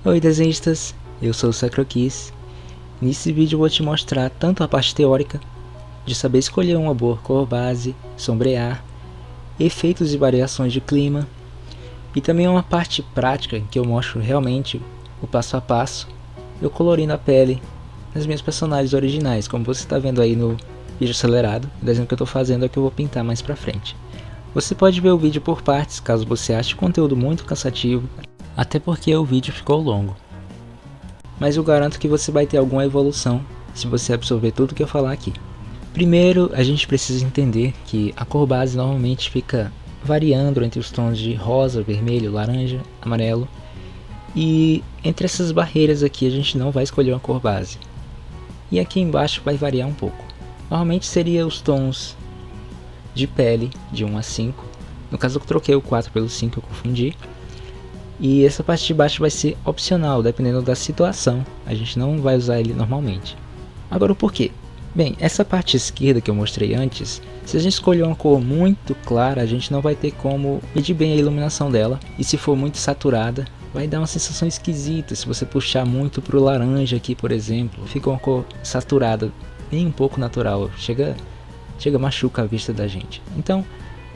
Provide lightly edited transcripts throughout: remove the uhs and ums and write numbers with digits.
Oi desenhistas, eu sou o Sacroquis. Nesse vídeo eu vou te mostrar tanto a parte teórica, de saber escolher uma boa cor base, sombrear, efeitos e variações de clima, e também uma parte prática em que eu mostro realmente o passo a passo, eu colorindo a pele das minhas personagens originais, como você está vendo aí no vídeo acelerado. O desenho que eu estou fazendo é o que eu vou pintar mais pra frente. Você pode ver o vídeo por partes, caso você ache o conteúdo muito cansativo, até porque o vídeo ficou longo. Mas eu garanto que você vai ter alguma evolução se você absorver tudo que eu falar aqui. Primeiro, a gente precisa entender que a cor base normalmente fica variando entre os tons de rosa, vermelho, laranja, amarelo. E entre essas barreiras aqui a gente não vai escolher uma cor base. E aqui embaixo vai variar um pouco. Normalmente seria os tons de pele de 1 a 5. No caso eu troquei o 4 pelo 5, eu confundi. E essa parte de baixo vai ser opcional, dependendo da situação. A gente não vai usar ele normalmente. Agora o porquê? Bem, essa parte esquerda que eu mostrei antes, se a gente escolher uma cor muito clara, a gente não vai ter como medir bem a iluminação dela. E se for muito saturada, vai dar uma sensação esquisita. Se você puxar muito para o laranja aqui, por exemplo, fica uma cor saturada, nem um pouco natural. Chega machuca a vista da gente. Então,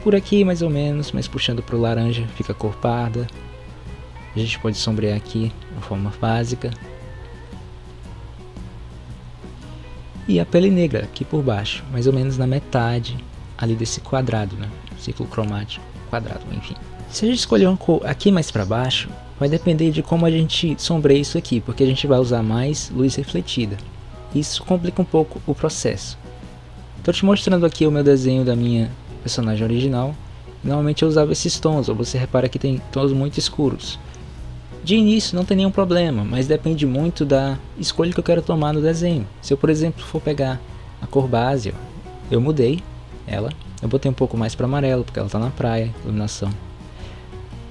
por aqui mais ou menos, mas puxando para o laranja fica a cor parda. A gente pode sombrear aqui de forma básica. E a pele negra aqui por baixo, mais ou menos na metade ali desse quadrado, né? Círculo cromático, quadrado, enfim. Se a gente escolher uma cor aqui mais para baixo, vai depender de como a gente sombreia isso aqui, porque a gente vai usar mais luz refletida. Isso complica um pouco o processo. Estou te mostrando aqui o meu desenho da minha personagem original. Normalmente eu usava esses tons, ou você repara que tem tons muito escuros. De início não tem nenhum problema, mas depende muito da escolha que eu quero tomar no desenho. Se eu, por exemplo, for pegar a cor base, eu mudei ela, eu botei um pouco mais para amarelo, porque ela está na praia, iluminação.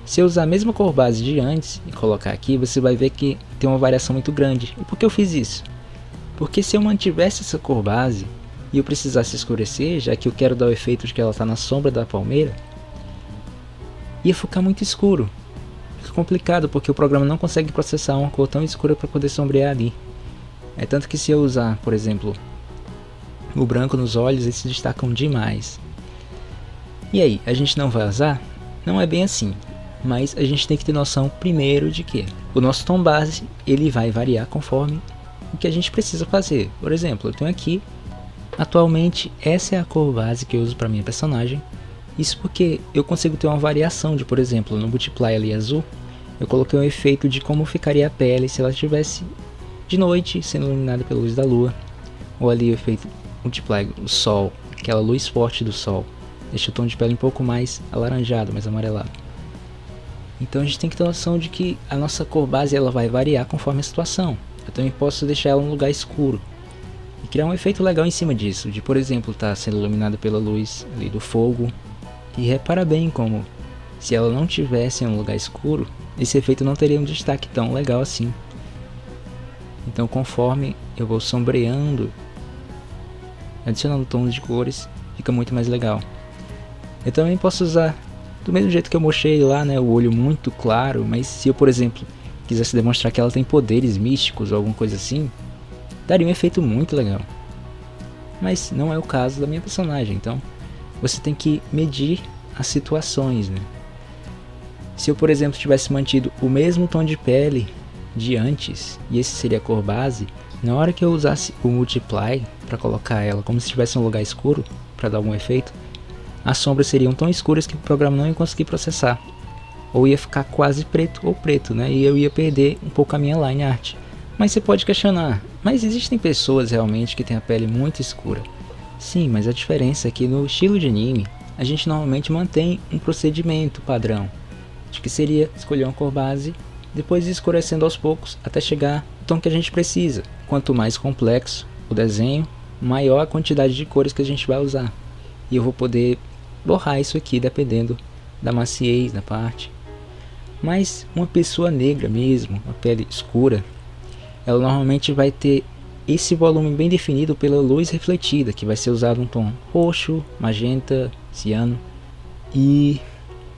Se eu usar a mesma cor base de antes e colocar aqui, você vai ver que tem uma variação muito grande. E por que eu fiz isso? Porque se eu mantivesse essa cor base e eu precisasse escurecer, já que eu quero dar o efeito de que ela está na sombra da palmeira, ia ficar muito escuro. Fica complicado porque o programa não consegue processar uma cor tão escura para poder sombrear ali. É tanto que se eu usar, por exemplo, o branco nos olhos, eles se destacam demais. E aí, a gente não vai usar? Não é bem assim. Mas a gente tem que ter noção primeiro de que o nosso tom base ele vai variar conforme o que a gente precisa fazer. Por exemplo, eu tenho aqui, atualmente essa é a cor base que eu uso para minha personagem. Isso porque eu consigo ter uma variação de, por exemplo, no Multiply ali azul, eu coloquei um efeito de como ficaria a pele se ela estivesse de noite, sendo iluminada pela luz da lua. Ou ali o efeito Multiply, o sol, aquela luz forte do sol, deixa o tom de pele um pouco mais alaranjado, mais amarelado. Então a gente tem que ter noção de que a nossa cor base ela vai variar conforme a situação. Eu também posso deixar ela em um lugar escuro e criar um efeito legal em cima disso, de por exemplo estar sendo iluminada pela luz ali do fogo. E repara bem como, se ela não tivesse em um lugar escuro, esse efeito não teria um destaque tão legal assim. Então conforme eu vou sombreando, adicionando tons de cores, fica muito mais legal. Eu também posso usar, do mesmo jeito que eu mostrei lá, né, o olho muito claro, mas se eu, por exemplo, quisesse demonstrar que ela tem poderes místicos ou alguma coisa assim, daria um efeito muito legal. Mas não é o caso da minha personagem, então você tem que medir as situações, né? Se eu, por exemplo, tivesse mantido o mesmo tom de pele de antes, e esse seria a cor base, na hora que eu usasse o Multiply para colocar ela como se estivesse em um lugar escuro, para dar algum efeito, as sombras seriam tão escuras que o programa não ia conseguir processar. Ou ia ficar quase preto ou preto, né? E eu ia perder um pouco a minha line art. Mas você pode questionar, mas existem pessoas realmente que têm a pele muito escura? Sim, mas a diferença é que no estilo de anime, a gente normalmente mantém um procedimento padrão, de que seria escolher uma cor base, depois ir escurecendo aos poucos até chegar no tom que a gente precisa. Quanto mais complexo o desenho, maior a quantidade de cores que a gente vai usar. E eu vou poder borrar isso aqui dependendo da maciez da parte. Mas uma pessoa negra mesmo, uma pele escura, ela normalmente vai ter esse volume bem definido pela luz refletida, que vai ser usado um tom roxo, magenta, ciano, e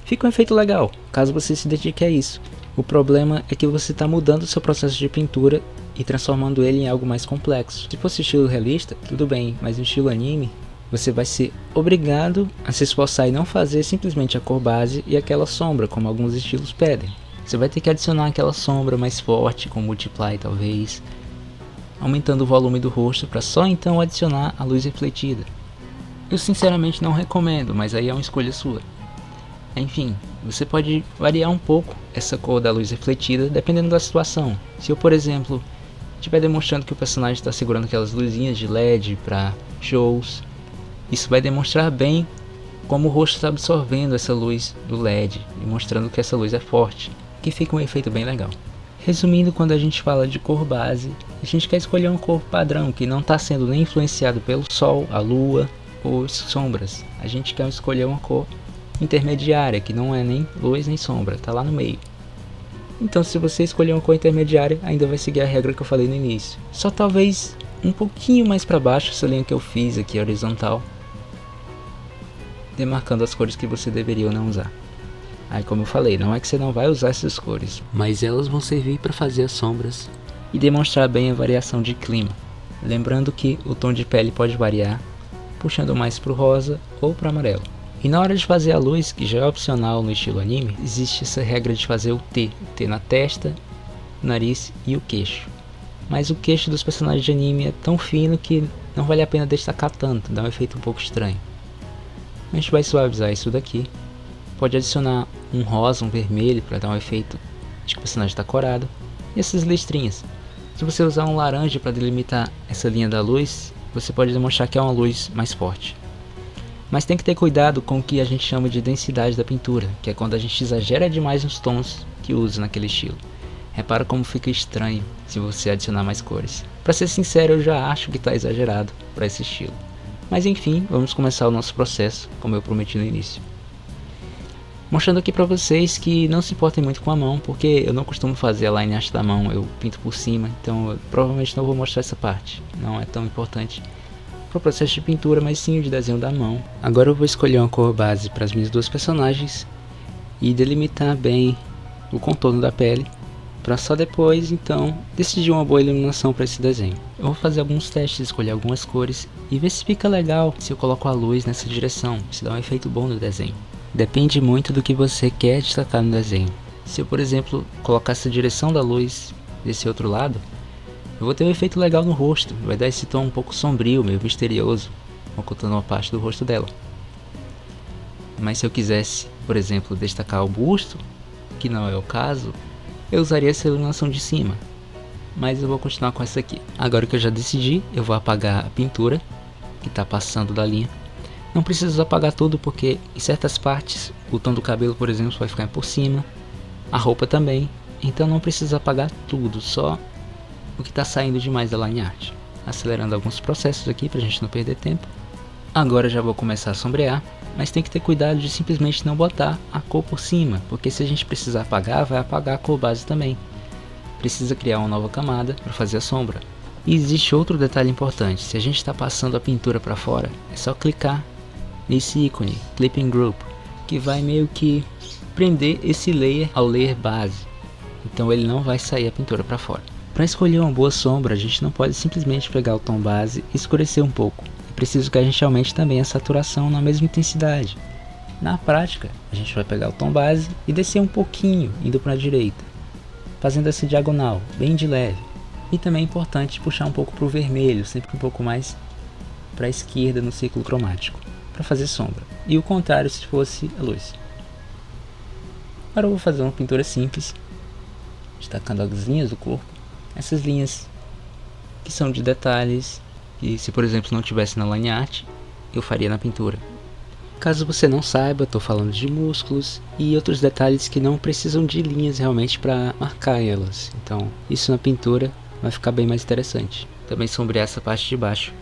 fica um efeito legal, caso você se dedique a isso. O problema é que você está mudando o seu processo de pintura e transformando ele em algo mais complexo. Se fosse estilo realista, tudo bem, mas no estilo anime, você vai ser obrigado a se esforçar e não fazer simplesmente a cor base e aquela sombra, como alguns estilos pedem. Você vai ter que adicionar aquela sombra mais forte, com Multiply talvez, aumentando o volume do rosto para só então adicionar a luz refletida. Eu sinceramente não recomendo, mas aí é uma escolha sua. Enfim, você pode variar um pouco essa cor da luz refletida dependendo da situação. Se eu, por exemplo, estiver demonstrando que o personagem está segurando aquelas luzinhas de LED para shows, isso vai demonstrar bem como o rosto está absorvendo essa luz do LED e mostrando que essa luz é forte, que fica um efeito bem legal. Resumindo, quando a gente fala de cor base, a gente quer escolher uma cor padrão que não está sendo nem influenciado pelo sol, a lua ou sombras. A gente quer escolher uma cor intermediária, que não é nem luz nem sombra, está lá no meio. Então, se você escolher uma cor intermediária, ainda vai seguir a regra que eu falei no início. Só talvez um pouquinho mais para baixo, essa linha que eu fiz aqui horizontal, demarcando as cores que você deveria ou não usar. Aí, como eu falei, não é que você não vai usar essas cores, mas elas vão servir para fazer as sombras e demonstrar bem a variação de clima. Lembrando que o tom de pele pode variar, puxando mais para o rosa ou para o amarelo. E na hora de fazer a luz, que já é opcional no estilo anime, existe essa regra de fazer o T na testa, nariz e o queixo. Mas o queixo dos personagens de anime é tão fino que não vale a pena destacar tanto, dá um efeito um pouco estranho. A gente vai suavizar isso daqui. Pode adicionar um rosa, um vermelho para dar um efeito de que o personagem está corado. E essas listrinhas. Se você usar um laranja para delimitar essa linha da luz, você pode demonstrar que é uma luz mais forte. Mas tem que ter cuidado com o que a gente chama de densidade da pintura, que é quando a gente exagera demais nos tons que usa naquele estilo. Repara como fica estranho se você adicionar mais cores. Para ser sincero, eu já acho que está exagerado para esse estilo. Mas enfim, vamos começar o nosso processo, como eu prometi no início. Mostrando aqui para vocês que não se importem muito com a mão, porque eu não costumo fazer a line art da mão, eu pinto por cima, então eu provavelmente não vou mostrar essa parte, não é tão importante para o processo de pintura, mas sim o de desenho da mão. Agora eu vou escolher uma cor base para as minhas duas personagens e delimitar bem o contorno da pele, para só depois então decidir uma boa iluminação para esse desenho. Eu vou fazer alguns testes, escolher algumas cores e ver se fica legal se eu coloco a luz nessa direção, se dá um efeito bom no desenho. Depende muito do que você quer destacar no desenho. Se eu, por exemplo, colocar essa direção da luz desse outro lado, eu vou ter um efeito legal no rosto, vai dar esse tom um pouco sombrio, meio misterioso, ocultando uma parte do rosto dela. Mas se eu quisesse, por exemplo, destacar o busto, que não é o caso, eu usaria essa iluminação de cima. Mas eu vou continuar com essa aqui. Agora que eu já decidi, eu vou apagar a pintura que está passando da linha. Não preciso apagar tudo porque em certas partes o tom do cabelo, por exemplo, vai ficar por cima, a roupa também, então não precisa apagar tudo, só o que está saindo demais da line art. Acelerando alguns processos aqui para a gente não perder tempo. Agora já vou começar a sombrear, mas tem que ter cuidado de simplesmente não botar a cor por cima, porque se a gente precisar apagar, vai apagar a cor base também. Precisa criar uma nova camada para fazer a sombra. E existe outro detalhe importante, se a gente está passando a pintura para fora, é só clicar nesse ícone, Clipping Group, que vai meio que prender esse layer ao layer base, então ele não vai sair a pintura para fora. Para escolher uma boa sombra, a gente não pode simplesmente pegar o tom base e escurecer um pouco, é preciso que a gente aumente também a saturação na mesma intensidade. Na prática, a gente vai pegar o tom base e descer um pouquinho, indo para a direita, fazendo essa diagonal, bem de leve. E também é importante puxar um pouco para o vermelho, sempre um pouco mais para a esquerda no círculo cromático, para fazer sombra, e o contrário se fosse a luz. Agora eu vou fazer uma pintura simples, destacando as linhas do corpo, essas linhas que são de detalhes, que se por exemplo não tivesse na line art, eu faria na pintura. Caso você não saiba, estou falando de músculos e outros detalhes que não precisam de linhas realmente para marcar elas, então isso na pintura vai ficar bem mais interessante. Também sombrear essa parte de baixo,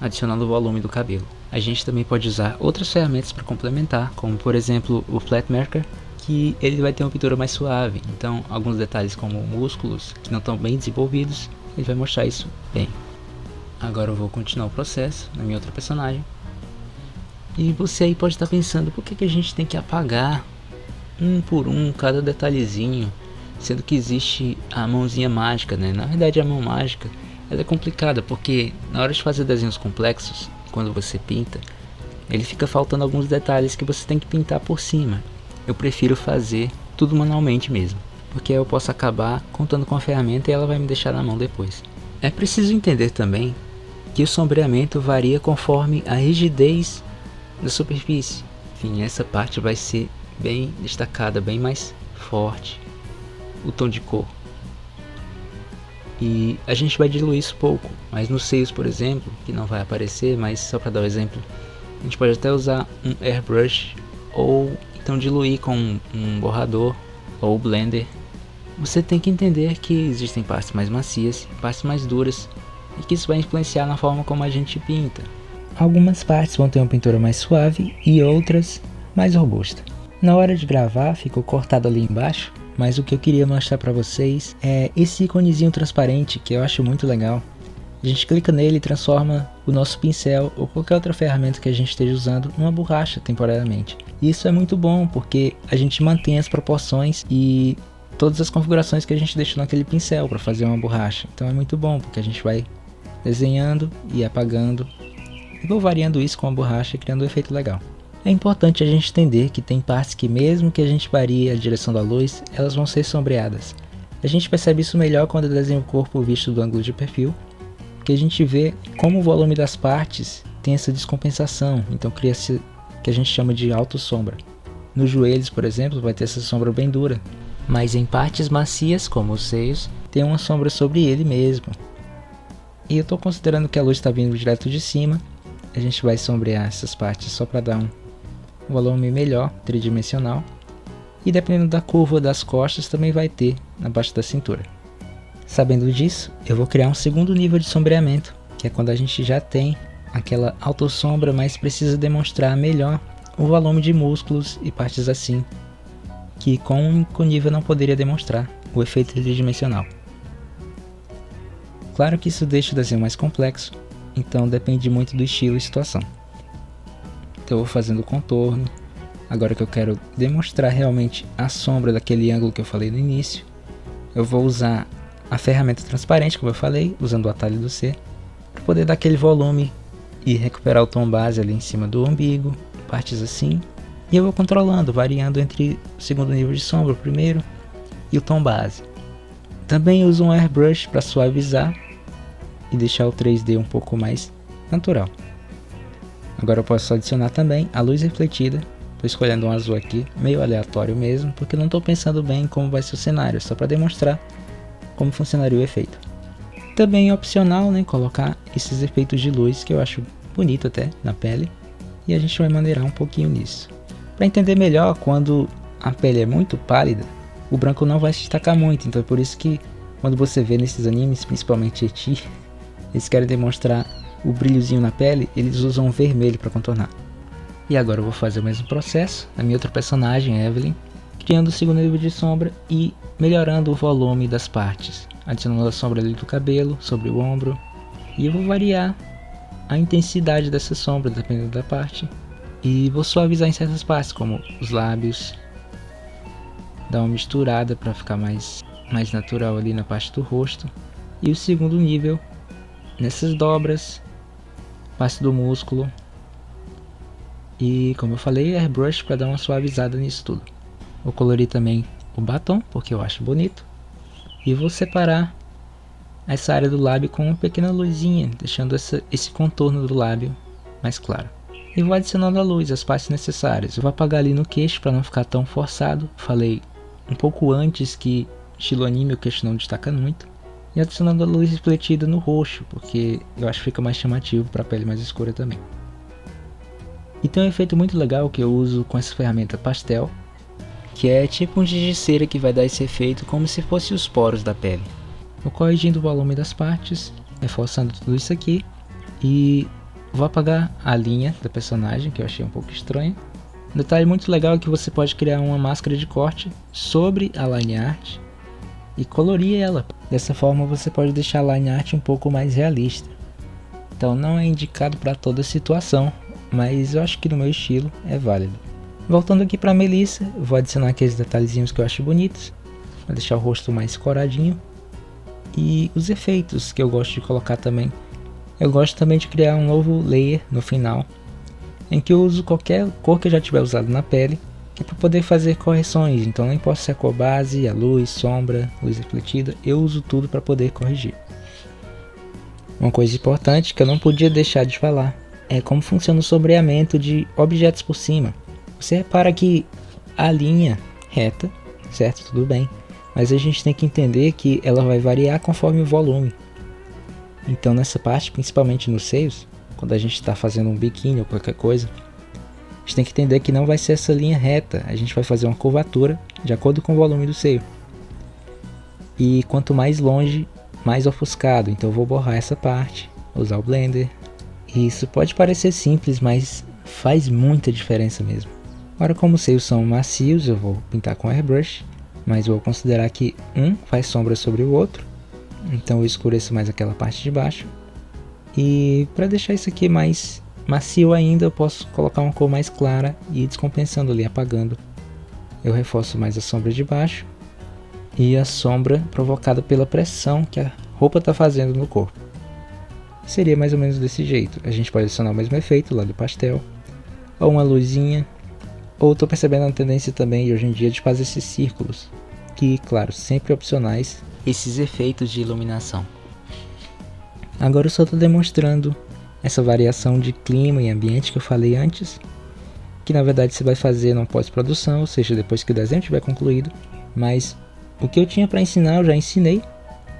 adicionando o volume do cabelo. A gente também pode usar outras ferramentas para complementar, como por exemplo o Flat Marker, que ele vai ter uma pintura mais suave, então alguns detalhes como músculos que não estão bem desenvolvidos, ele vai mostrar isso bem. Agora eu vou continuar o processo na minha outra personagem. E você aí pode estar pensando, por que a gente tem que apagar um por um cada detalhezinho? sendo que existe a mãozinha mágica, né? Na verdade, a mão mágica ela é complicada, porque na hora de fazer desenhos complexos, quando você pinta, ele fica faltando alguns detalhes que você tem que pintar por cima. Eu prefiro fazer tudo manualmente mesmo, porque aí eu posso acabar contando com a ferramenta e ela vai me deixar na mão depois. É preciso entender também que o sombreamento varia conforme a rigidez da superfície. Enfim, essa parte vai ser bem destacada, bem mais forte, o tom de cor. E a gente vai diluir isso pouco, mas nos seios, por exemplo, que não vai aparecer, mas só para dar um exemplo, a gente pode até usar um airbrush ou então diluir com um borrador ou blender. Você tem que entender que existem partes mais macias e partes mais duras e que isso vai influenciar na forma como a gente pinta. Algumas partes vão ter uma pintura mais suave e outras mais robusta. Na hora de gravar ficou cortado ali embaixo, mas o que eu queria mostrar para vocês é esse íconezinho transparente que eu acho muito legal. A gente clica nele e transforma o nosso pincel ou qualquer outra ferramenta que a gente esteja usando numa borracha temporariamente. E isso é muito bom porque a gente mantém as proporções e todas as configurações que a gente deixou naquele pincel para fazer uma borracha. Então é muito bom porque a gente vai desenhando e apagando e vou variando isso com a borracha, criando um efeito legal. É importante a gente entender que tem partes que mesmo que a gente varie a direção da luz, elas vão ser sombreadas. A gente percebe isso melhor quando desenha o corpo visto do ângulo de perfil, porque a gente vê como o volume das partes tem essa descompensação, então cria-se o que a gente chama de autossombra. Nos joelhos, por exemplo, vai ter essa sombra bem dura, mas em partes macias, como os seios, tem uma sombra sobre ele mesmo. E eu estou considerando que a luz está vindo direto de cima, a gente vai sombrear essas partes só para dar um volume melhor, tridimensional, e dependendo da curva das costas também vai ter na parte da cintura. Sabendo disso, eu vou criar um segundo nível de sombreamento, que é quando a gente já tem aquela autossombra, mas precisa demonstrar melhor o volume de músculos e partes assim, que com um único nível não poderia demonstrar o efeito tridimensional. Claro que isso deixa o desenho mais complexo, então depende muito do estilo e situação. Então eu vou fazendo o contorno. Agora que eu quero demonstrar realmente a sombra daquele ângulo que eu falei no início, eu vou usar a ferramenta transparente, como eu falei, usando o atalho do C, para poder dar aquele volume e recuperar o tom base ali em cima do umbigo, partes assim. E eu vou controlando, variando entre o segundo nível de sombra, o primeiro, e o tom base. Também uso um airbrush para suavizar e deixar o 3D um pouco mais natural. Agora eu posso adicionar também a luz refletida. Estou escolhendo um azul aqui, meio aleatório mesmo, porque não estou pensando bem como vai ser o cenário, só para demonstrar como funcionaria o efeito. Também é opcional, né, colocar esses efeitos de luz que eu acho bonito até na pele, e a gente vai maneirar um pouquinho nisso. Para entender melhor, quando a pele é muito pálida, o branco não vai se destacar muito, então é por isso que quando você vê nesses animes, principalmente Eti, eles querem demonstrar o brilhozinho na pele, eles usam o vermelho para contornar. E agora eu vou fazer o mesmo processo na minha outra personagem, Evelyn, criando o segundo nível de sombra e melhorando o volume das partes, adicionando a sombra ali do cabelo, sobre o ombro, e eu vou variar a intensidade dessa sombra dependendo da parte, e vou suavizar em certas partes, como os lábios, dar uma misturada para ficar mais natural ali na parte do rosto, e o segundo nível nessas dobras, parte do músculo, e como eu falei, airbrush para dar uma suavizada nisso tudo. Vou colorir também o batom, porque eu acho bonito, e vou separar essa área do lábio com uma pequena luzinha, deixando esse contorno do lábio mais claro. E vou adicionando a luz, as partes necessárias. Eu vou apagar ali no queixo para não ficar tão forçado. Falei um pouco antes que estilo anime o queixo não destaca muito. E adicionando a luz refletida no roxo, porque eu acho que fica mais chamativo para a pele mais escura também. E tem um efeito muito legal que eu uso com essa ferramenta pastel, que é tipo um giz de cera que vai dar esse efeito como se fosse os poros da pele. Vou corrigindo o volume das partes, reforçando tudo isso aqui, e vou apagar a linha da personagem, que eu achei um pouco estranha. Um detalhe muito legal é que você pode criar uma máscara de corte sobre a line art e colorir ela. Dessa forma você pode deixar a line art um pouco mais realista. Então não é indicado para toda situação, mas eu acho que no meu estilo é válido. Voltando aqui para Melissa, vou adicionar aqueles detalhezinhos que eu acho bonitos. para deixar o rosto mais coradinho. E os efeitos que eu gosto de colocar também. Eu gosto também de criar um novo layer no final, em que eu uso qualquer cor que eu já tiver usado na pele, que é para poder fazer correções. Então não importa se é a cor base, a luz, sombra, luz refletida, eu uso tudo para poder corrigir. Uma coisa importante que eu não podia deixar de falar é como funciona o sombreamento de objetos por cima. Você repara que a linha reta, certo? Tudo bem. Mas a gente tem que entender que ela vai variar conforme o volume. Então nessa parte, principalmente nos seios, quando a gente está fazendo um biquíni ou qualquer coisa, a gente tem que entender que não vai ser essa linha reta. A gente vai fazer uma curvatura de acordo com o volume do seio. E quanto mais longe, mais ofuscado. Então eu vou borrar essa parte, usar o blender. E isso pode parecer simples, mas faz muita diferença mesmo. Agora, como os seios são macios, eu vou pintar com airbrush, mas vou considerar que um faz sombra sobre o outro, então eu escureço mais aquela parte de baixo. E para deixar isso aqui mais macio ainda, eu posso colocar uma cor mais clara e ir descompensando ali, apagando. Eu reforço mais a sombra de baixo e a sombra provocada pela pressão que a roupa está fazendo no corpo. Seria mais ou menos desse jeito. A gente pode adicionar o mesmo efeito lá do pastel, ou uma luzinha. Ou estou percebendo a tendência também hoje em dia de fazer esses círculos, que claro, sempre opcionais, esses efeitos de iluminação. Agora eu só estou demonstrando essa variação de clima e ambiente que eu falei antes, que na verdade você vai fazer na pós-produção, ou seja, depois que o desenho estiver concluído. Mas o que eu tinha para ensinar eu já ensinei,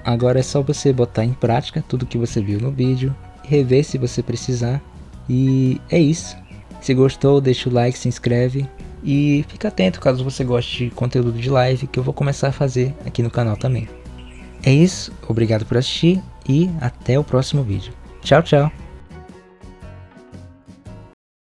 agora é só você botar em prática tudo que você viu no vídeo, rever se você precisar, e é isso. Se gostou, deixa o like, se inscreve e fica atento caso você goste de conteúdo de live que eu vou começar a fazer aqui no canal também. É isso, obrigado por assistir e até o próximo vídeo. Tchau, tchau!